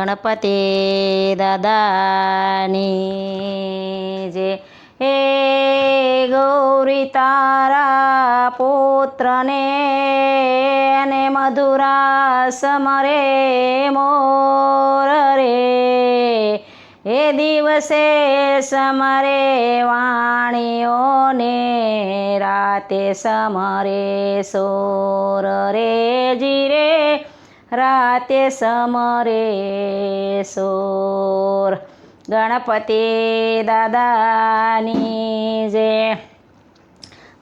ગણપતિ દાદાની જે હે ગૌરી તારા પુત્રને અને મધુરા સમરે મોર રે એ દિવસે સમરે વાણીઓને રાતે સમરે સોર રે જીરે રાતે સમરે સોર ગણપતિ દાદાની જે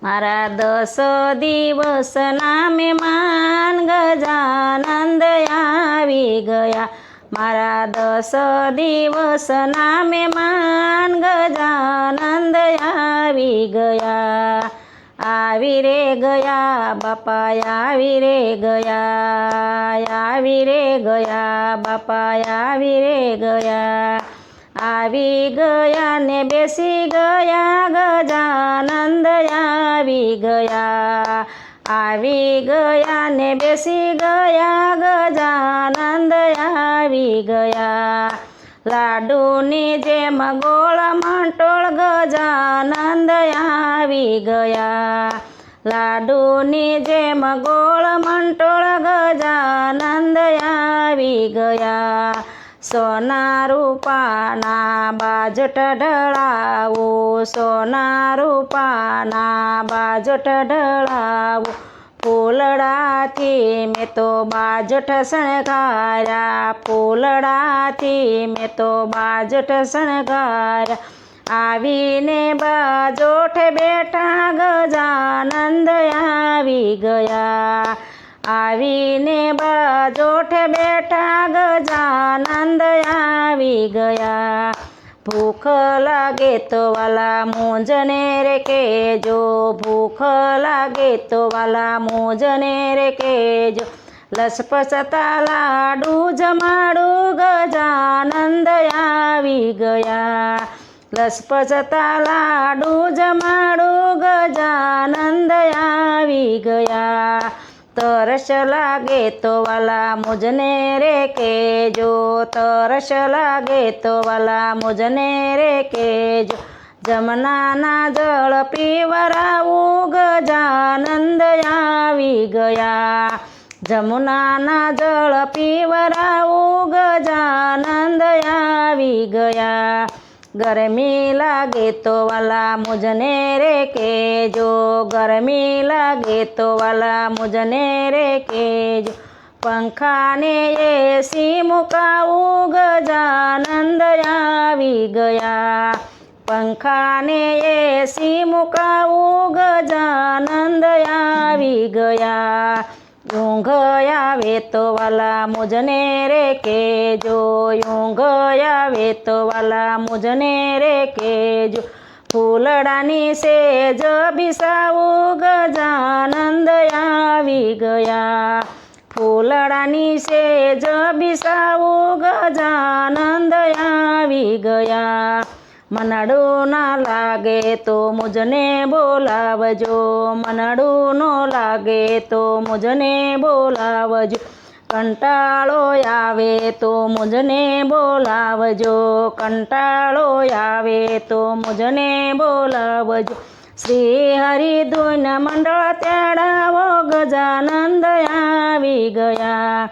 મારા 10 દિવસના મહેમાન ગજાનંદ આવી ગયા મારા 10 દિવસના મહેમાન ગજાનંદ આવી ગયા આવી રે ગયા બાપા આવી રે ગયા બાપા આવી રે ગયા આવી ગયા ને બેસી ગયા ગજાનંદ આવી ગયા ને બેસી ગયા ગજાનંદ આવી ગયા લાડુની જેમ ગોળ મંટોળ ગજાનંદ આવી ગયા લાડુની જેમ ગોળ મંટોળ ગજાનંદ આવી ગયા સોના રૂપાના બાજટ ઢળાવો સોના રૂપાના બાજટ ઢળાવો ફૂલડાથી મેં તો બાજટ શણગાર્યા ફૂલડાથી મેં તો બાજટ શણગાર્યા આવીને બાજોઠે બેઠા ગજાનંદ આવી ગયા આવીને બાજોઠે બેઠા ગજાનંદ આવી ગયા ભૂખ લાગે તો વાલા મોજને રે કેજો ભૂખ લાગે તો વાલા મોજને રે કેજો લસપસતા લાડુ જમાડું ગજાનંદ આવી ગયા લસપસતા લાડુ જમાડું ગજાનંદ આવી ગયા તરસ લાગે તો વાલા મુજને રે કેજો તરસ લાગે તો વાલા મુજને રે કેજો જમનાના જળ પીવરાવું ગજાનંદ આવી ગયા જમુનાના જળ પીવરાવું ગજાનંદ આવી ગયા ગરમી લાગે તો વાલા મુજને રે કેજો ગરમી લાગે તો વાલા મુજને રે કેજો પંખાને એસી મુકાવું ગજાનંદ આવી ગયા પંખાને એસી મુકાવું ગજાનંદ આવી ગયા ઊંઘ આવે તો વાલા મુજને રે કેજો ઊંઘ આવે તો વાલા મુજને રે કેજો ફૂલડાની સેજ બિસાવું ગજાનંદ આવી ગયા ફૂલડાની સેજ બિસાવું ગજાનંદ આવી ગયા મનડું ના લાગે તો મુજને બોલાવજો મનડું ન લાગે તો મુજને બોલાવજો કંટાળો આવે તો મુજને બોલાવજો કંટાળો આવે તો મુજને બોલાવજો શ્રી હરિધૂન મંડળ તેડાવો ગજાનંદ આવી ગયા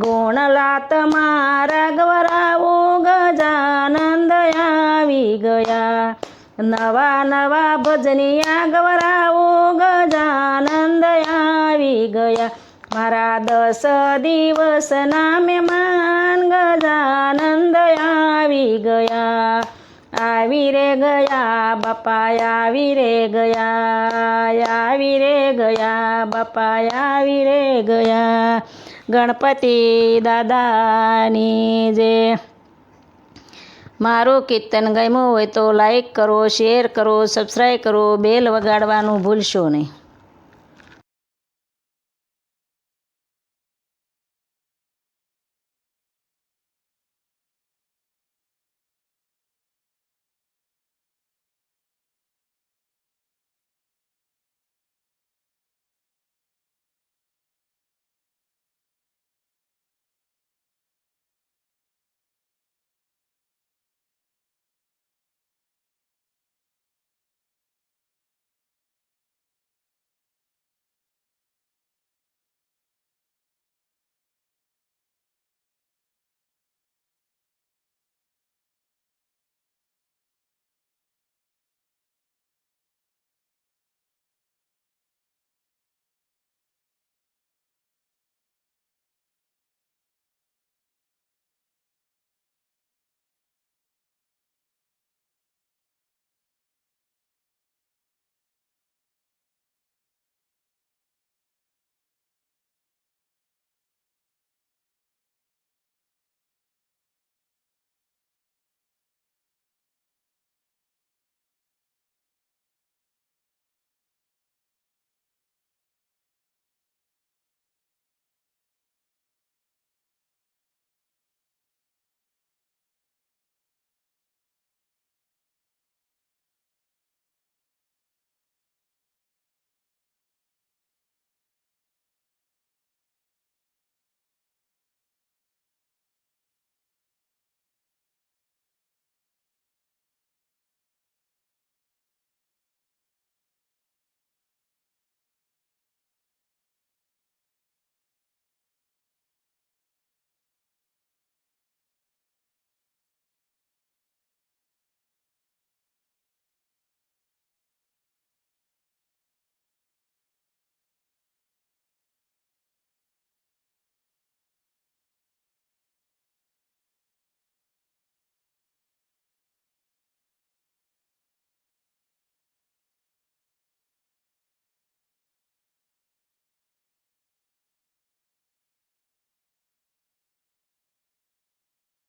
ગુણલા તમારા ગવરાવો ગજાનંદ આવી ગયા નવા નવા ભજનિયા ગવરાવો ગજાનંદ આવી ગયા મારા 10 દિવસના મહેમાન ગજાનંદ આવી ગયા આવી રે ગયા બાપા આવી રે ગયા બાપા આવી રે ગયા ગણપતિ દાદાની જે મારું કીર્તન ગમ્યું હોય તો લાઈક કરો શેર કરો સબસ્ક્રાઈબ કરો બેલ વગાડવાનું ભૂલશો નહીં.